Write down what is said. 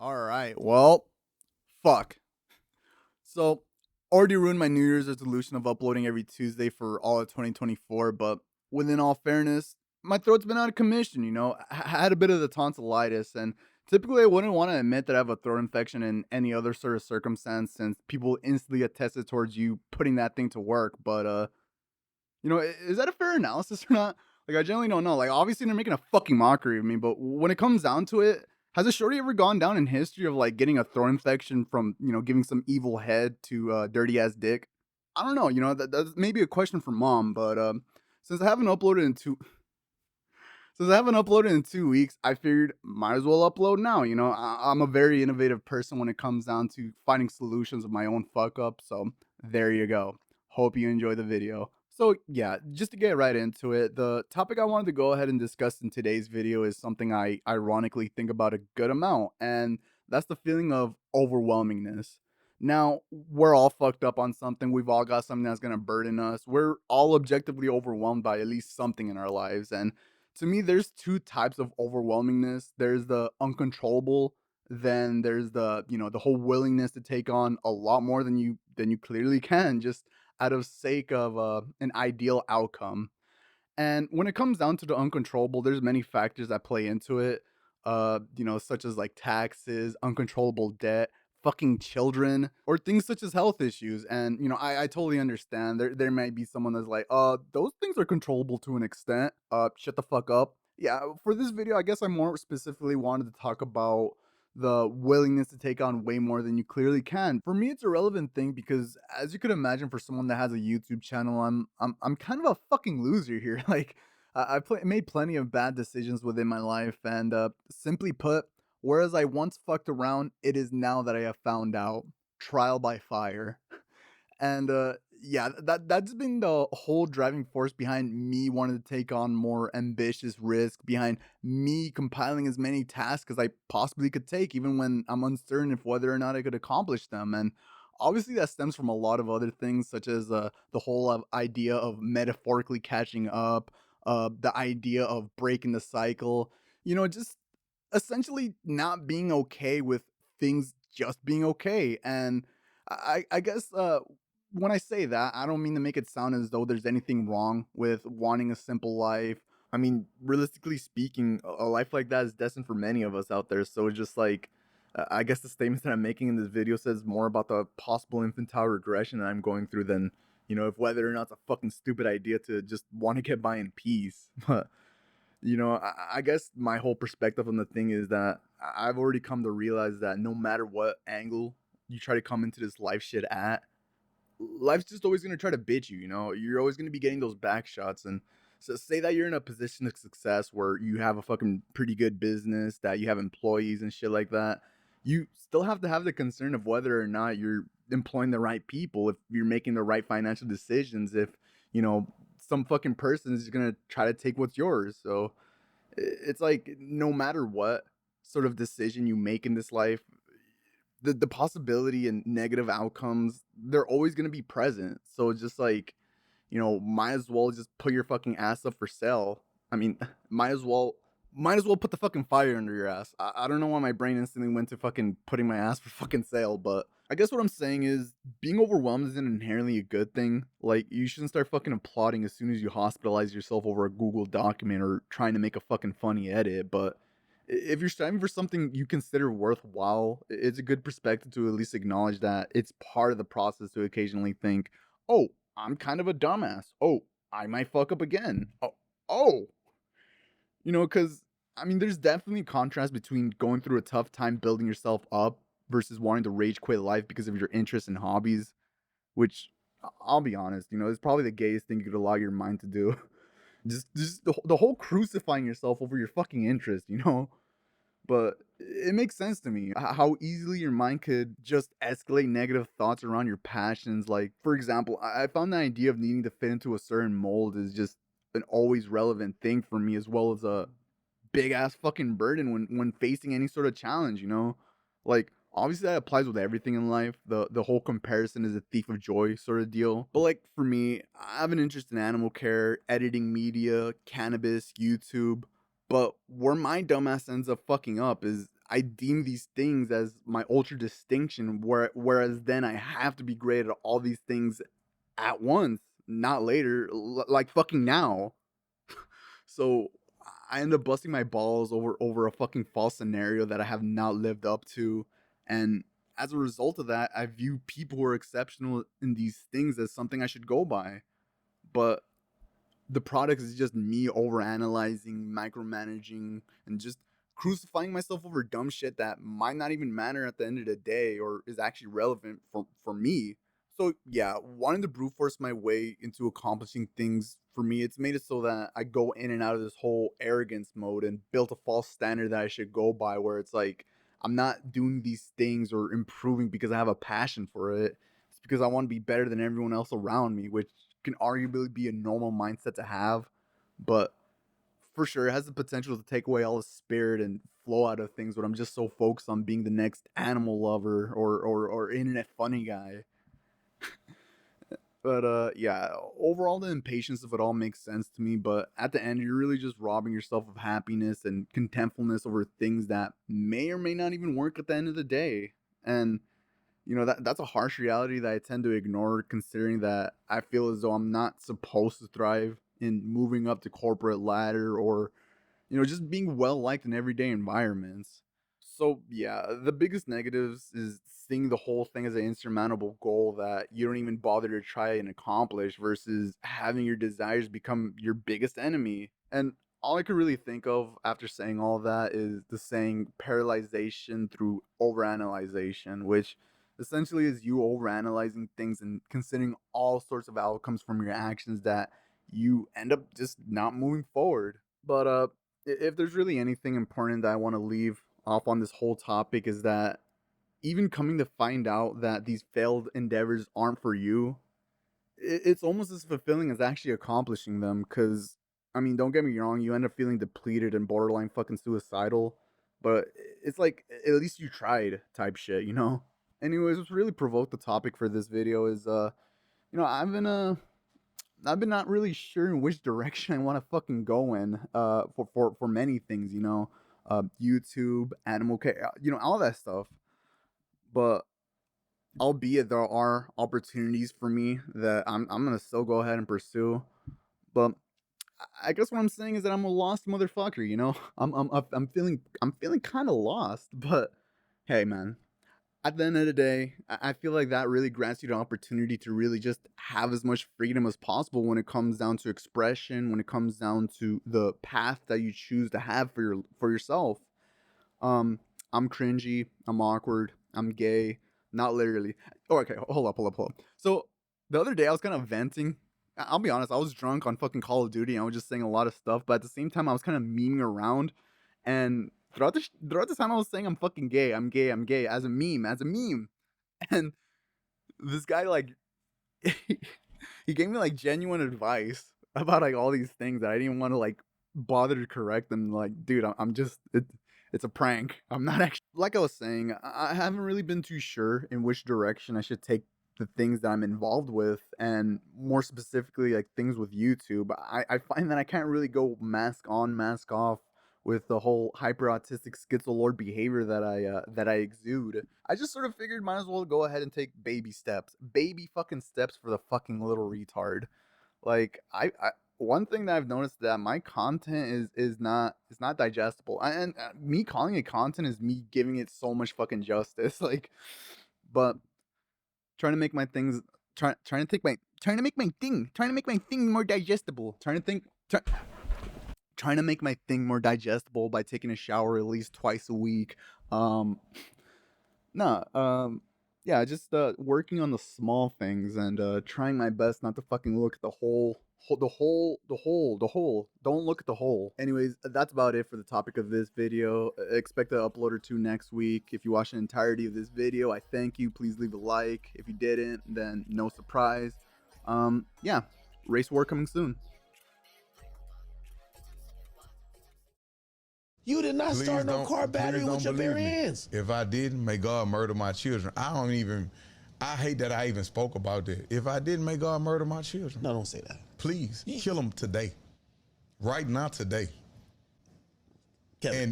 All right. Well, fuck. So, already ruined my New Year's resolution of uploading every Tuesday for all of 2024. But within all fairness, my throat's been out of commission. I had a bit of the tonsillitis, and typically I wouldn't want to admit that I have a throat infection in any other sort of circumstance, since people instantly attested towards you putting that thing to work. But is that a fair analysis or not? Like, I generally don't know. Like, obviously they're making a fucking mockery of me, but when it comes down to it, has a shorty ever gone down in history of like getting a throat infection from giving some evil head to dirty ass dick? I don't know. That's maybe a question for mom, but since I haven't uploaded in two since I haven't uploaded in 2 weeks, I figured might as well upload now. I'm a very innovative person when it comes down to finding solutions of my own fuck up. So there you go. Hope you enjoy the video. So yeah, just to get right into it, the topic I wanted to go ahead and discuss in today's video is something I ironically think about a good amount, and that's the feeling of overwhelmingness. Now, we're all fucked up on something. We've all got something that's going to burden us. We're all objectively overwhelmed by at least something in our lives. And to me, there's two types of overwhelmingness. There's the uncontrollable, then there's the whole willingness to take on a lot more than you clearly can, just out of sake of an ideal outcome. And when it comes down to the uncontrollable, there's many factors that play into it. Such as like taxes, uncontrollable debt, fucking children, or things such as health issues. And I totally understand. There might be someone that's like, those things are controllable to an extent. Shut the fuck up. Yeah, for this video, I guess I more specifically wanted to talk about the willingness to take on way more than you clearly can. For me, it's a relevant thing because, as you could imagine, for someone that has a YouTube channel, I'm kind of a fucking loser here. Like, made plenty of bad decisions within my life, and simply put, whereas I once fucked around, it is now that I have found out. Trial by fire. And yeah, that's been the whole driving force behind me wanting to take on more ambitious risk, behind me compiling as many tasks as I possibly could take, even when I'm uncertain if whether or not I could accomplish them. And obviously, that stems from a lot of other things, such as the whole idea of metaphorically catching up, the idea of breaking the cycle. Just essentially not being okay with things just being okay. And I guess when I say that, I don't mean to make it sound as though there's anything wrong with wanting a simple life. I mean, realistically speaking, a life like that is destined for many of us out there. So it's just like, I guess the statements that I'm making in this video says more about the possible infantile regression that I'm going through than, if whether or not it's a fucking stupid idea to just want to get by in peace. But I guess my whole perspective on the thing is that I've already come to realize that no matter what angle you try to come into this life shit at, life's just always gonna try to bitch you. You're always gonna be getting those back shots. And so say that you're in a position of success where you have a fucking pretty good business, that you have employees and shit like that. You still have to have the concern of whether or not you're employing the right people, if you're making the right financial decisions, if you know some fucking person is gonna try to take what's yours. So it's like no matter what sort of decision you make in this life, the possibility and negative outcomes, they're always going to be present. So it's just like, might as well just put your fucking ass up for sale. I mean, might as well put the fucking fire under your ass. I don't know why my brain instantly went to fucking putting my ass for fucking sale, but I guess what I'm saying is being overwhelmed isn't inherently a good thing. Like, you shouldn't start fucking applauding as soon as you hospitalize yourself over a Google document or trying to make a fucking funny edit. But if you're striving for something you consider worthwhile, it's a good perspective to at least acknowledge that it's part of the process to occasionally think, oh, I'm kind of a dumbass. Oh, I might fuck up again. Oh, because I mean, there's definitely a contrast between going through a tough time building yourself up versus wanting to rage quit life because of your interests and hobbies, which I'll be honest, is probably the gayest thing you could allow your mind to do. Just the whole crucifying yourself over your fucking interest. But it makes sense to me how easily your mind could just escalate negative thoughts around your passions. Like, for example, I found the idea of needing to fit into a certain mold is just an always relevant thing for me, as well as a big ass fucking burden when facing any sort of challenge. Like, obviously that applies with everything in life. The whole comparison is a thief of joy sort of deal. But like for me, I have an interest in animal care, editing media, cannabis, YouTube. But where my dumbass ends up fucking up is I deem these things as my ultra distinction, whereas then I have to be great at all these things at once, not later, like fucking now. So I end up busting my balls over a fucking false scenario that I have not lived up to, and as a result of that, I view people who are exceptional in these things as something I should go by. But the product is just me overanalyzing, micromanaging, and just crucifying myself over dumb shit that might not even matter at the end of the day or is actually relevant for me. So yeah, wanting to brute force my way into accomplishing things for me, it's made it so that I go in and out of this whole arrogance mode and built a false standard that I should go by where it's like I'm not doing these things or improving because I have a passion for it. It's because I want to be better than everyone else around me, which can arguably be a normal mindset to have, but for sure it has the potential to take away all the spirit and flow out of things when I'm just so focused on being the next animal lover or internet funny guy. But yeah, overall the impatience of it all makes sense to me, but at the end you're really just robbing yourself of happiness and contentfulness over things that may or may not even work at the end of the day. And that's a harsh reality that I tend to ignore, considering that I feel as though I'm not supposed to thrive in moving up the corporate ladder or just being well liked in everyday environments. So yeah, the biggest negatives is seeing the whole thing as an insurmountable goal that you don't even bother to try and accomplish versus having your desires become your biggest enemy. And all I could really think of after saying all that is the saying paralyzation through overanalyzation, which essentially is you overanalyzing things and considering all sorts of outcomes from your actions that you end up just not moving forward. But if there's really anything important that I want to leave off on this whole topic is that even coming to find out that these failed endeavors aren't for you, it's almost as fulfilling as actually accomplishing them. Because, I mean, don't get me wrong, you end up feeling depleted and borderline fucking suicidal, but it's like at least you tried type shit, you know? Anyways, what's really provoked the topic for this video is, I've been not really sure in which direction I want to fucking go in for many things, YouTube, animal care, all that stuff. But albeit there are opportunities for me that I'm gonna still go ahead and pursue. But I guess what I'm saying is that I'm a lost motherfucker. I'm feeling kind of lost. But hey, man, at the end of the day, I feel like that really grants you the opportunity to really just have as much freedom as possible when it comes down to expression, when it comes down to the path that you choose to have for yourself. Um, I'm cringy, I'm awkward, I'm gay, not literally. Oh, okay, hold up. So the other day I was kind of venting. I'll be honest, I was drunk on fucking Call of Duty and I was just saying a lot of stuff, but at the same time I was kind of memeing around and throughout this time I was saying I'm fucking gay, I'm gay as a meme. And this guy like he gave me like genuine advice about like all these things that I didn't want to like bother to correct them. Like, dude, I'm just it's a prank. I'm not actually like I was saying. I haven't really been too sure in which direction I should take the things that I'm involved with, and more specifically, like things with YouTube. I find that I can't really go mask on, mask off with the whole hyper autistic schizolord behavior that I exude. I just sort of figured might as well go ahead and take baby fucking steps for the fucking little retard. Like I one thing that I've noticed that my content is not digestible, and me calling it content is me giving it so much fucking justice. Like, but trying to make my things trying to make my thing more digestible. Trying to make my thing more digestible by taking a shower at least twice a week. Um, nah, yeah, just working on the small things and trying my best not to fucking look at the whole. Don't look at the whole. Anyways, that's about it for the topic of this video. Expect an upload or two next week. If you watched the entirety of this video, I thank you. Please leave a like. If you didn't, then no surprise. Yeah, race war coming soon. You did not start no car battery with your bare hands. If I didn't, may God murder my children. I hate that I even spoke about that. If I didn't, may God murder my children. No, don't say that. Please, kill them today. Right now, today. Kevin. And